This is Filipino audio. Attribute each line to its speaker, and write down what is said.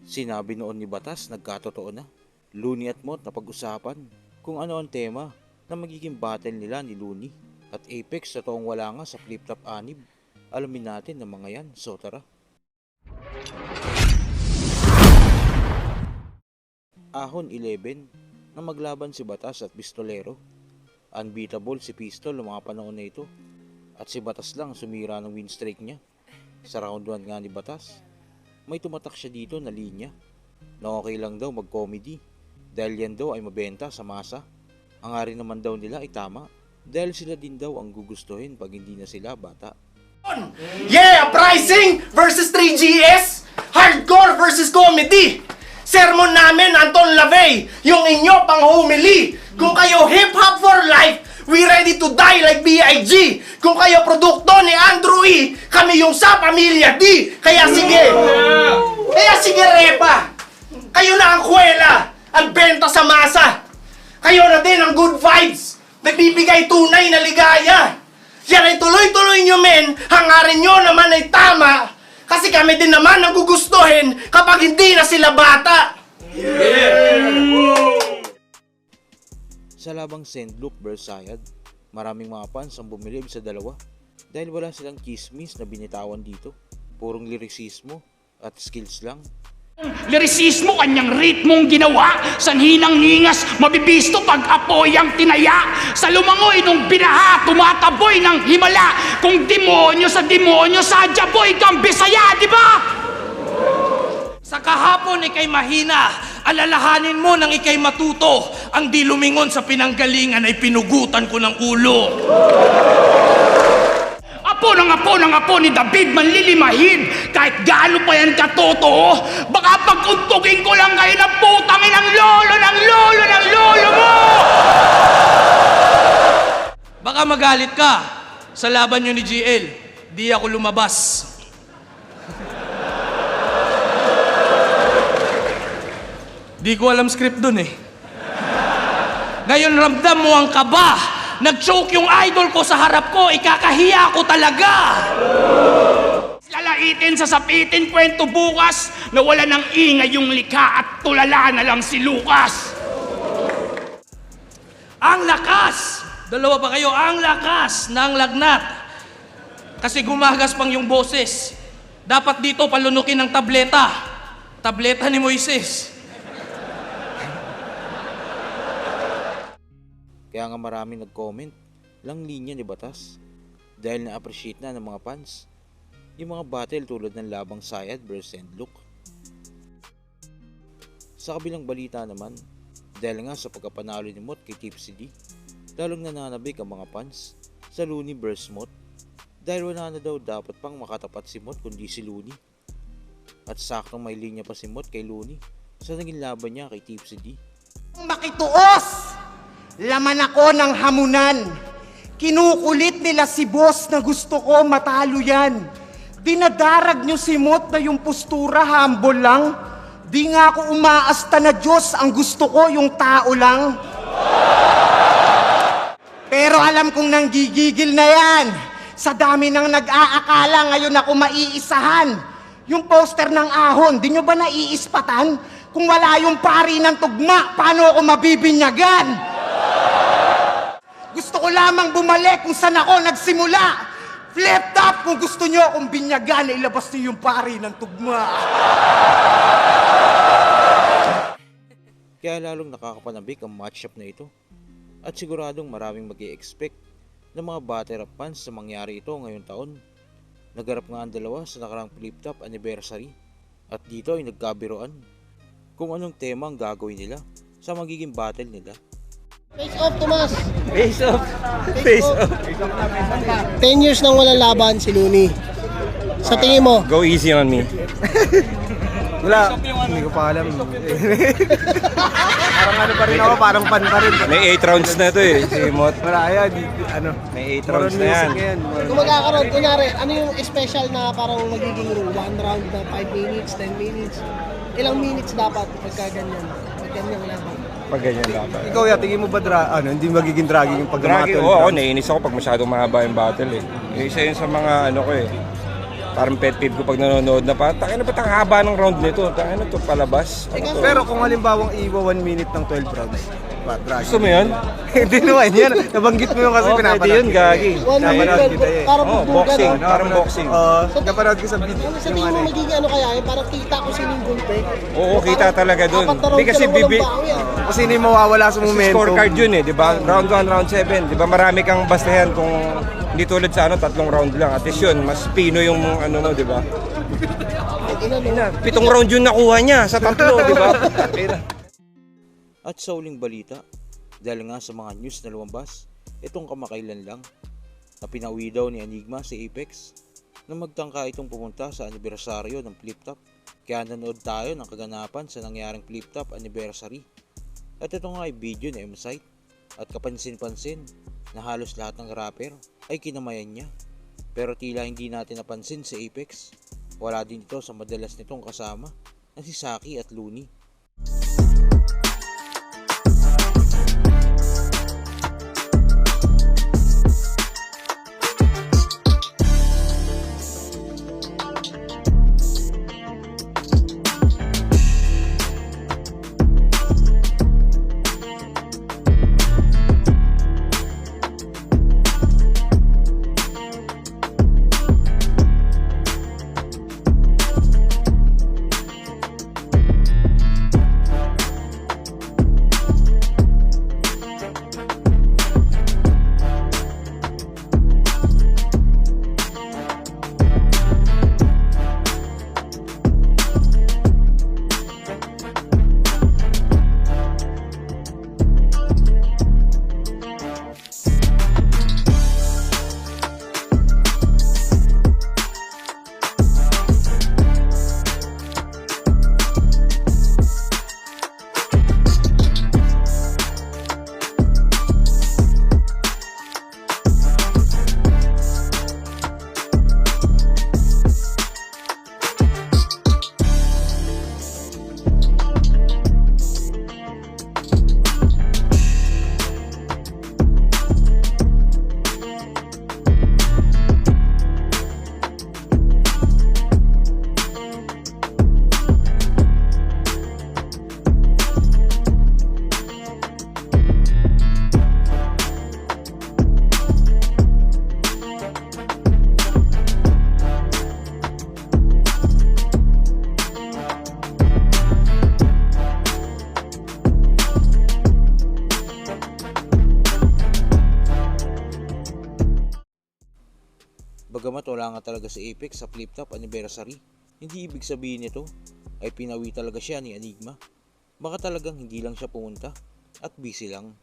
Speaker 1: Sinabi noon ni Batas nagkatotoo na. Looney at Mot na pag-usapan kung ano ang tema na magiging battle nila ni Looney at Apex sa toong wala nga sa Flip Top Anib. Alamin natin ng mga yan, so tara. Ahon 11 na maglaban si Batas at Pistolero. Unbeatable si Pistol noong mga panahon na ito at si Batas lang sumira ng win streak niya. Sa round 1 nga ni Batas, may tumatak siya dito na linya na okay lang daw mag-comedy dahil yan daw ay mabenta sa masa. Ang ari naman daw nila ay tama dahil sila din daw ang gugustuhin pag hindi na sila bata.
Speaker 2: Yeah! Pricing versus 3GS! Hardcore versus comedy! Sermon namin, Anton Lavey, yung inyo pang humili. Kung kayo hip-hop for life, we ready to die like B.I.G. Kung kayo produkto ni Andrew E., kami yung sa Pamilya D. Kaya sige repa. Kayo na ang kuwela, ang benta sa masa. Kayo na din ang good vibes, nagbibigay tunay na ligaya. Yan ay tuloy-tuloy nyo men, hangarin nyo naman ay tama. Kasi kami din naman ang gugustuhin kapag hindi na sila bata.
Speaker 1: Sa labang Sendlook vs Sayad, maraming mga fans ang bumilib sa dalawa dahil wala silang chismis na binitawan dito. Purong lirisismo at skills lang.
Speaker 3: Lirisismo kanyang ritmong ginawa, sanhinang ningas, mabibisto pag apoy ang tinaya. Sa lumangoy nung binaha, tumataboy ng himala. Kung demonyo, sadya boy kang Bisaya, di ba?
Speaker 2: Sa kahapon ikay mahina, alalahanin mo nang ikay matuto. Ang di lumingon sa pinanggalingan ay pinugutan ko ng ulo.
Speaker 3: Apo ng apo ni David manlilimahin. Kahit gaano pa yan katotoo, baka pagkuntugin ko lang kayo ng putangin ng lolo mo!
Speaker 2: Baka magalit ka sa laban nyo ni GL. Di ako lumabas. Di ko alam script dun eh. Ngayon ramdam mo ang kaba. Nag-choke yung idol ko sa harap ko, ikakahiya ko talaga.
Speaker 3: Lalaitin, sasapitin, kwento bukas na wala nang ingay yung likha at tulala na lang si Lucas.
Speaker 2: Ang lakas! Dalawa pa kayo, ang lakas ng lagnat. Kasi gumagas pang yung boses. Dapat dito palunukin ng tableta. Tableta ni Moises.
Speaker 1: Kaya nga maraming nag-comment lang linya ni Batas dahil na-appreciate na ng mga fans yung mga battle tulad ng labang Sayad vs Sendlook. Sa kabilang balita naman, dahil nga sa pagkapanalo ni Mot kay Tipsy D, lalong nananabik ang mga fans sa Looney vs Mot dahil wala na daw dapat pang makatapat si Mot kundi si Looney. At saktong may linya pa si Mot kay Looney sa naging laban niya kay Tipsy D.
Speaker 4: Makituos! Laman ako ng hamunan. Kinukulit nila si boss na gusto ko matalo yan. Dinadarag nyo si Mot na yung postura humble lang. Di nga ako umaasta na Diyos, ang gusto ko yung tao lang. Pero alam kong nanggigigil na yan. Sa dami ng nag-aakala ngayon ako maiisahan. Yung poster ng ahon, di nyo ba naiispatan? Kung wala yung pari ng tugma, paano ako mabibinyagan? Gusto ko lamang bumalik kung saan ako nagsimula. Flip top kung gusto nyo akong binyagan, ilabas niyo yung pari ng tugma.
Speaker 1: Kaya lalong nakakapanabik ang matchup na ito. At siguradong maraming mag-i-expect ng mga batter up fans sa mangyari ito ngayong taon. Nagarap nga ang dalawa sa nakarang Flip Top Anniversary. At dito ay nagkabiroan kung anong tema ang gagawin nila sa magiging battle nila.
Speaker 5: Face off, Tomas.
Speaker 6: Face off. Face off.
Speaker 5: 10 years nang walang laban si Looney. Sa tingin mo?
Speaker 6: Go easy on me.
Speaker 7: Wala, hindi ko pa alam. Parang ano pa rin ako, parang pan pa rin.
Speaker 6: May 8 rounds na to eh, si Mot.
Speaker 7: Wala, yan, ano.
Speaker 6: May 8 rounds na yan.
Speaker 5: Kung magkakaroon, kunyari, ano yung special na parang magiging rule? 1 round na 5 minutes, 10 minutes? Ilang minutes dapat pagka ganyan? Pag ganyan laban?
Speaker 6: Pag ganyan dapat.
Speaker 7: Ikaw, tingin mo ba, hindi magiging dragging yung
Speaker 6: Draggy,
Speaker 7: pagkamatol?
Speaker 6: oo, ako naiinis ako pag masyadong mahaba yung battle eh. Yung isa yun sa mga ano ko eh. Parang pet peeve ko pag nanonood na pa. Tangina ba't ang haba ng round nito? Tangina to palabas. Ano to?
Speaker 7: Pero kung halimbawang iwa 1 minute ng 12 rounds, drag.
Speaker 6: Gusto mo yun?
Speaker 7: Hindi naman yan. Nabanggit mo yung kasi
Speaker 6: Oo, pwede
Speaker 7: pinapanood
Speaker 6: yun,
Speaker 7: kita
Speaker 6: gagi.
Speaker 7: eh.
Speaker 5: One
Speaker 7: Napanood
Speaker 5: minute,
Speaker 7: kita eh.
Speaker 5: parang
Speaker 6: Oh,
Speaker 5: bugbugan,
Speaker 6: boxing.
Speaker 5: no?
Speaker 6: Parang boxing.
Speaker 7: Napanood ko sa video.
Speaker 5: Ano sa
Speaker 7: Yung
Speaker 5: tingin
Speaker 7: ano
Speaker 5: mo
Speaker 7: eh.
Speaker 5: magiging ano kaya yun? Parang kita ko si Ninggol pe.
Speaker 6: Oo, kita talaga dun.
Speaker 5: Apat na round
Speaker 6: Hindi kasi
Speaker 5: ka lang walang
Speaker 6: bibi-
Speaker 5: bawi, ah.
Speaker 7: Kasi hindi mawawala sa
Speaker 6: Kasi
Speaker 7: momentum.
Speaker 6: scorecard yun eh, di ba? Round 1, round 7. Di ba marami kang bastahan kung hindi tulad sa 3 round lang. At least yun, mas pino yung ano mo, di ba?
Speaker 5: Ina, no?
Speaker 6: 7 round yung nakuha niya sa 3, di ba?
Speaker 1: At sa uling balita, dahil nga sa mga news na lumabas, itong kamakailan lang, na pinauwi daw ni Enigma sa Apex, na magtangka itong pumunta sa anibersaryo ng Flip Top. Kaya nanood tayo ng kaganapan sa nangyaring Flip Top anniversary. At ito nga ay video ni M-Site, at kapansin-pansin na halos lahat ng rapper ay kinamayan niya. Pero tila hindi natin napansin sa Apex, wala din ito sa madalas nitong kasama na si Saki at Looney. Bagamat wala nga talaga si Apex sa Flip Top anniversary, hindi ibig sabihin nito ay pinawi talaga siya ni Enigma. Baka talagang hindi lang siya pumunta at busy lang.